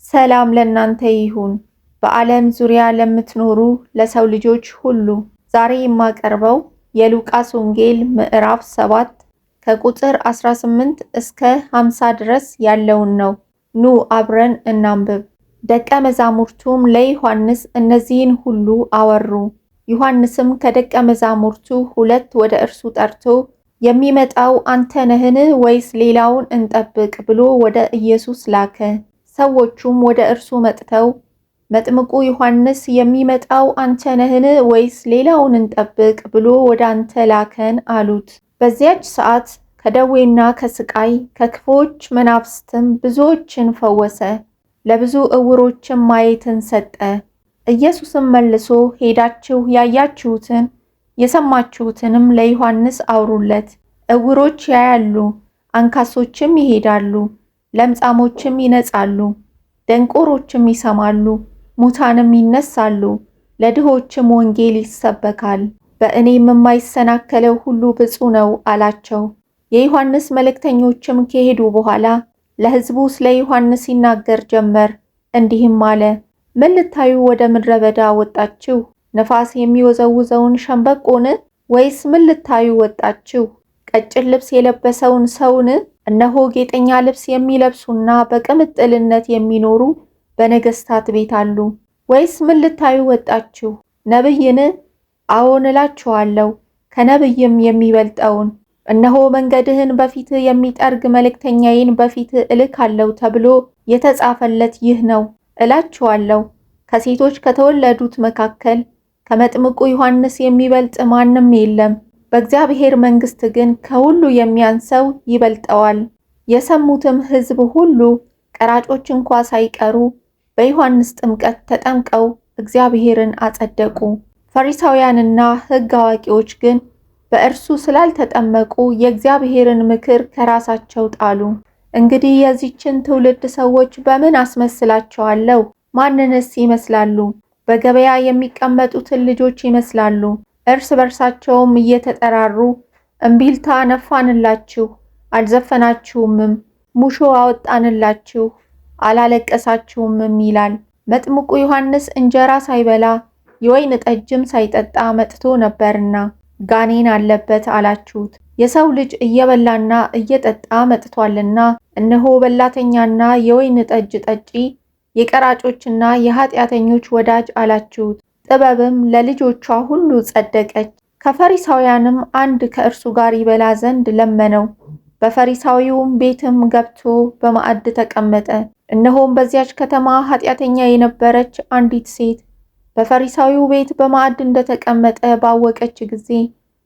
ሰላም ለእናንተ ይሁን። በዓለም ዙሪያ ለምትኖሩ ለሰው ልጆች ሁሉ ዛሬ የማቀርበው የሉቃስ ወንጌል ምዕራፍ 7 ከቁጥር 18 እስከ 50 ድረስ ያለውን ነው። ኑ አብረን እናንብብ። ደቀ መዛሙርቱም ለዮሐንስ እነዚህን ሁሉ አወሩ። ዮሐንስም ከደቀ መዛሙርቱ 2 ወደ እርሱ ጠርቶ የሚመጣው አንተ ነህን ወይስ ሌላውን እንጠብቅ ብሎ ወደ ኢየሱስ ላከ። ሰዎቹም ወደ እርሱ መጥተው መጥምቁ ዮሐንስ የሚመጣው አንተ ነህን ወይስ ሌላውን እንጠብቅ ብሎ ወደ አንተ ላከን አሉት። በዚያች ሰዓት ከደዌና ከስቃይ ከክፉዎች መናፍስትም ብዙዎችን ፈወሰ፣ ለብዙ ዕውሮችም ማየትን ሰጠ። ኢየሱስም መልሶ ሄዳችሁ ያያችሁትን የሰማችሁትንም ለዮሐንስ አውሩለት። ዕውሮች ያያሉ፣ አንካሶችም ይሄዳሉ፣ ለምጻሞችም ይነጻሉ፣ ደንቆሮችም ይሰማሉ፣ ሙታንም ይነሳሉ፣ ለድሆችም ወንጌል ይሰበካል። በእኔም የማይሰናከለው ሁሉ ብፁዕ ነው አላቸው። የዮሐንስ መልእክተኞችም ከሄዱ በኋላ ለሕዝቡ ስለ ዮሐንስ ይናገር ጀመር፣ እንዲህም አለ። ምን ልታዩ ወደ ምድረ በዳ ወጣችሁ? ነፋስ የሚወዘውዘውን ሸምበቆን? ወይስ ምን ልታዩ ወጣችሁ? ቀጭን ልብስ የለበሰውን ሰውን? እነሆ ጌጠኛ ልብስ የሚለብሱና በቅምጥልነት የሚኖሩ በነገሥታት ቤት አሉ። ወይስ ምን ልታዩ ወጣችሁ? ነቢይን? አዎን እላችኋለሁ፣ ከነቢይም የሚበልጠውን። እነሆ መንገድህን በፊትህ የሚጠርግ መልእክተኛዬን በፊትህ እልካለሁ ተብሎ የተጻፈለት ይህ ነው እላችኋለሁ። ከሴቶች ከተወለዱት መካከል ከመጥምቁ ዮሐንስ የሚበልጥ ማንም የለም። በእግዚአብሔር መንግሥት ግን ከሁሉ የሚያንሰው ይበልጠዋል። የሰሙትም ሕዝብ ሁሉ ቀራጮች እንኳ ሳይቀሩ በዮሐንስ ጥምቀት ተጠምቀው እግዚአብሔርን አጸደቁ። ፈሪሳውያንና ሕግ አዋቂዎች ግን በእርሱ ስላልተጠመቁ የእግዚአብሔርን ምክር ከራሳቸው ጣሉ። እንግዲህ የዚችን ትውልድ ሰዎች በምን አስመስላቸዋለሁ? ማንንስ ይመስላሉ? በገበያ የሚቀመጡትን ልጆች ይመስላሉ። እርስ በርሳቸውም እየተጠራሩ እምቢልታ ነፋንላችሁ፣ አልዘፈናችሁምም፣ ሙሾ አወጣንላችሁ፣ አላለቀሳችሁምም ይላል። መጥምቁ ዮሐንስ እንጀራ ሳይበላ የወይን ጠጅም ሳይጠጣ መጥቶ ነበርና ጋኔን አለበት አላችሁት። የሰው ልጅ እየበላና እየጠጣ መጥቷልና እነሆ በላተኛና የወይን ጠጅ ጠጪ፣ የቀራጮችና የኃጢአተኞች ወዳጅ አላችሁት። ጥበብም ለልጆቿ ሁሉ ጸደቀች። ከፈሪሳውያንም አንድ ከእርሱ ጋር ይበላ ዘንድ ለመነው። በፈሪሳዊውም ቤትም ገብቶ በማዕድ ተቀመጠ። እነሆም በዚያች ከተማ ኃጢአተኛ የነበረች አንዲት ሴት በፈሪሳዊው ቤት በማዕድ እንደተቀመጠ ባወቀች ጊዜ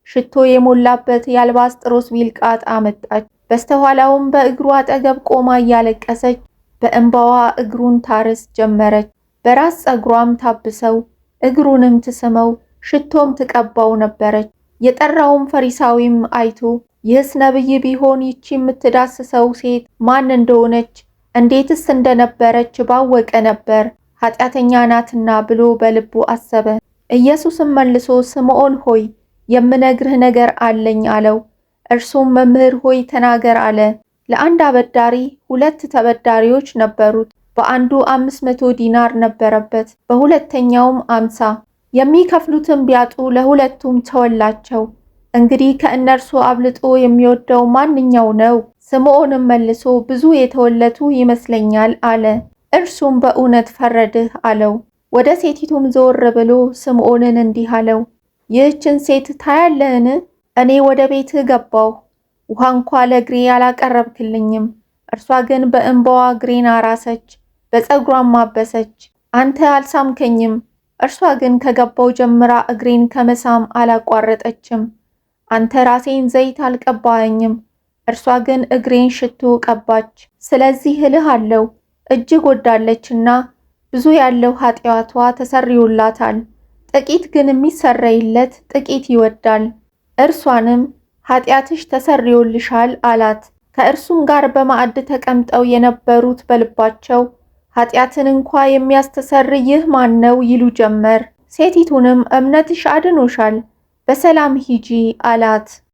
ሽቶ የሞላበት የአልባስጥሮስ ቢልቃጥ አመጣች። በስተኋላውም በእግሩ አጠገብ ቆማ እያለቀሰች በእንባዋ እግሩን ታርስ ጀመረች። በራስ ፀጉሯም ታብሰው እግሩንም ትስመው ሽቶም ትቀባው ነበረች። የጠራውም ፈሪሳዊም አይቶ ይህስ ነቢይ ቢሆን ይቺ የምትዳስሰው ሴት ማን እንደሆነች እንዴትስ እንደነበረች ባወቀ ነበር፣ ኃጢአተኛ ናትና ብሎ በልቡ አሰበ። ኢየሱስም መልሶ ስምዖን ሆይ የምነግርህ ነገር አለኝ አለው። እርሱም መምህር ሆይ ተናገር አለ። ለአንድ አበዳሪ 2 ተበዳሪዎች ነበሩት። በአንዱ 500 ዲናር ነበረበት፣ በሁለተኛውም 50። የሚከፍሉትም ቢያጡ ለሁለቱም ተወላቸው። እንግዲህ ከእነርሱ አብልጦ የሚወደው ማንኛው ነው? ስምዖንም መልሶ ብዙ የተወለቱ ይመስለኛል አለ። እርሱም በእውነት ፈረድህ አለው። ወደ ሴቲቱም ዘወር ብሎ ስምዖንን እንዲህ አለው፣ ይህችን ሴት ታያለህን? እኔ ወደ ቤትህ ገባሁ፣ ውሃ እንኳ ለእግሬ አላቀረብክልኝም። እርሷ ግን በእንባዋ እግሬን አራሰች፣ በፀጉሯም ማበሰች። አንተ አልሳምከኝም፣ እርሷ ግን ከገባው ጀምራ እግሬን ከመሳም አላቋረጠችም። አንተ ራሴን ዘይት አልቀባኸኝም፣ እርሷ ግን እግሬን ሽቶ ቀባች። ስለዚህ እልሃለሁ እጅግ ወዳለችና ብዙ ያለው ኃጢአቷ ተሰርዮላታል። ጥቂት ግን የሚሰረይለት ጥቂት ይወዳል። እርሷንም ኃጢአትሽ ተሰርዮልሻል አላት። ከእርሱም ጋር በማዕድ ተቀምጠው የነበሩት በልባቸው ኃጢአትን እንኳ የሚያስተሰርይ ይህ ማን ነው ይሉ ጀመር። ሴቲቱንም እምነትሽ አድኖሻል፣ በሰላም ሂጂ አላት።